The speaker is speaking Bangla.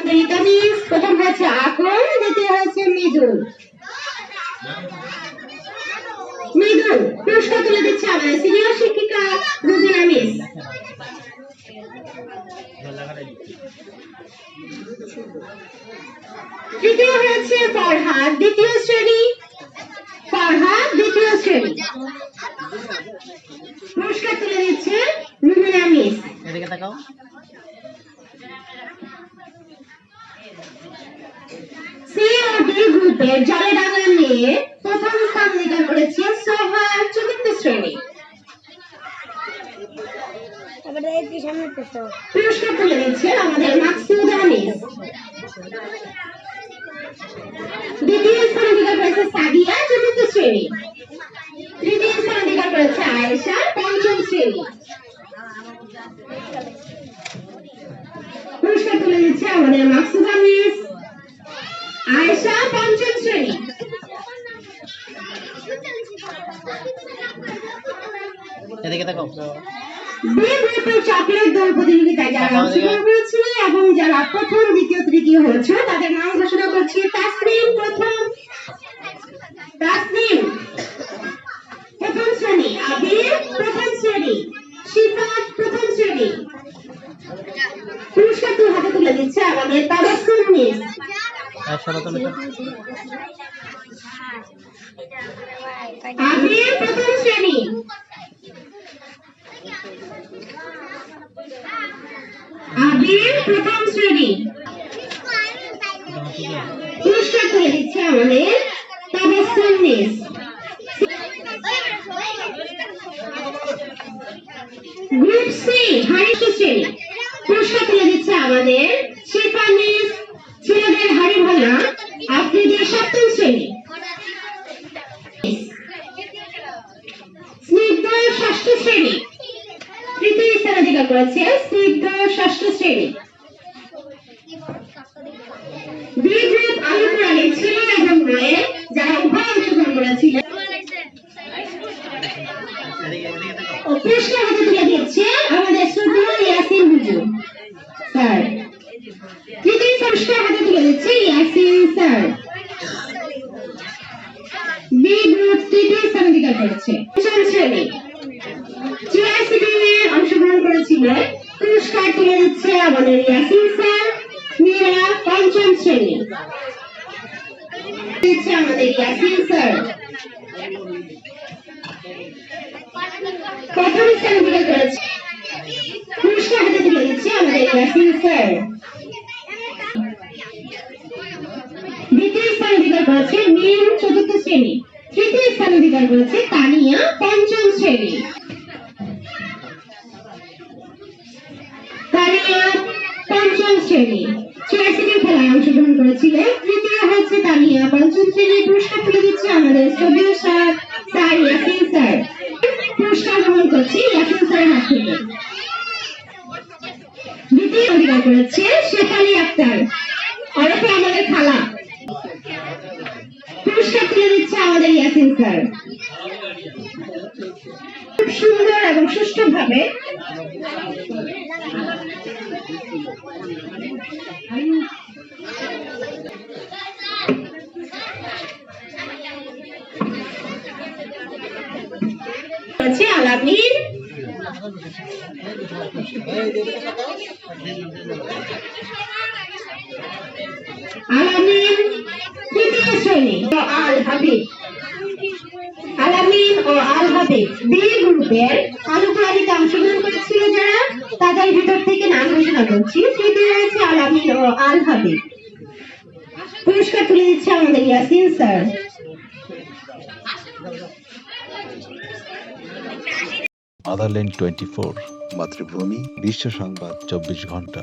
হচ্ছে তামিজ, প্রথম হচ্ছে আকন, দ্বিতীয় হচ্ছে মৃদুল। মৃদুল পুরস্কার তুলে দিচ্ছে আমাদের সিনিয়র শিক্ষিকা রুবিনা মিস। তৃতীয় হচ্ছে ফরহাদ, দ্বিতীয় শ্রেণী। ফরহাদ দ্বিতীয় শ্রেণী, পুরস্কার তুলে দিচ্ছে রুবিনা মিস। এদিকে তাকাও। সি ও ডি গ্রুপের জলেডাঙ্গা নিয়ে প্রথম স্থান অধিকার করেছে সোহা, চতুর্থ শ্রেণী। পুরস্কার তুলে দিচ্ছে আমাদের মাকসুদা মিস। দ্বিতীয় স্থান অধিকার করেছে সাদিয়া, চতুর্থ শ্রেণী। তৃতীয় স্থান অধিকার করেছে আয়েশা, পঞ্চম শ্রেণী। পুরস্কার তুলে দিচ্ছে আমাদের মাকসুদা মিস, আয়েশা পঞ্চম শ্রেণী। এদিকে তাকাও। বি গ্রুপের চকলেট দল প্রতিযোগিতায় যারা অংশগ্রহণ করেছিল এবং যারা প্রথম, দ্বিতীয়, তৃতীয় হয়েছে তাদের নাম ঘোষণা করছি। তাসনিম প্রথম, তাসনিম প্রথম শ্রেণী। আবির প্রথম শ্রেণী। শিফাত প্রথম শ্রেণী। পুরস্কার হাতে তুলে দিচ্ছে আমাদের তাবাসসুম মিস। আবির প্রথম শ্রেণী। আবির প্রথম শ্রেণী, পুরস্কার তুলে দিচ্ছে আমাদের তাবাসসুম মিস। গ্রুপ সি হারিস শ্রেণী, পুরস্কার তুলে দিচ্ছে আমাদের শিফা মিস, ছেলেদের হাড়ি ভাঙা আফ্রিদির সপ্তম শ্রেণী। স্নিগ্ধ ষষ্ঠ শ্রেণী, তৃতীয় স্থান অধিকার করেছে স্নিগ্ধ ষষ্ঠ শ্রেণী। বি গ্রুপ আলুপুরানি ছেলে এবং মেয়ে যারা উভয় অংশগ্রহণ করেছিলেন পুরস্কার হাতে তুলে দিচ্ছে আমাদের শ্রদ্ধেয় ইয়াসিন হুজুর স্যার। তৃতীয় পুরস্কার হাতে তুলে দিচ্ছে ইয়াসিন স্যার। বি গ্রুপ তৃতীয় স্থান অধিকার করেছে পঞ্চম শ্রেণী। চিআইসিটি অংশগ্রহণ করেছিলেন, পুরস্কার তুলে দিচ্ছে আমাদের ইয়াসিন স্যার, মেয়েরা পঞ্চম শ্রেণী। দিচ্ছে আমাদের ইয়াসিন স্যার। প্রথম স্থান অধিকার করেছে, পুরস্কার হাতে তুলে দিচ্ছে আমাদের ইয়াসিন স্যার। দ্বিতীয় স্থান অধিকার করেছে মিম, চতুর্থ শ্রেণী। তৃতীয় স্থান অধিকার করেছে তানিয়া, পঞ্চম শ্রেণী। তানিয়া পঞ্চম শ্রেণী চিআইসিটি খেলায় অংশগ্রহণ করেছিলেন। তৃতীয় হচ্ছে তানিয়া, পঞ্চম শ্রেণী। পুরস্কার তুলে দিচ্ছে আমাদের শ্রদ্ধেয় স্যার স্যার ইয়াসিন স্যার। পুরস্কার গ্রহণ করছি ইয়াসিন স্যারের হাত থেকে। দ্বিতীয় অধিকার করেছে শেফালি আক্তার, ওরফে আমাদের খালা। পুরস্কার তুলে দিচ্ছে আমাদের ইয়াসিন স্যার। খুব সুন্দর এবং সুষ্ঠুভাবে আলামিন, আলামিন তৃতীয় শ্রেণী। আল হাবিব, আলামিন ও আল হাবিব বি গ্রুপের আলুপুরানিতে অংশগ্রহণ করেছিল যারা, তাদের ভিতর থেকে নাম ঘোষণা করছি। তৃতীয় হয়েছে আলামিন ও আল হাবিব। পুরস্কার তুলে দিচ্ছে আমাদের ইয়াসিন স্যার। মাদারল্যান্ড 24 মাতৃভূমি বিশ্ব সংবাদ 24 ঘন্টা।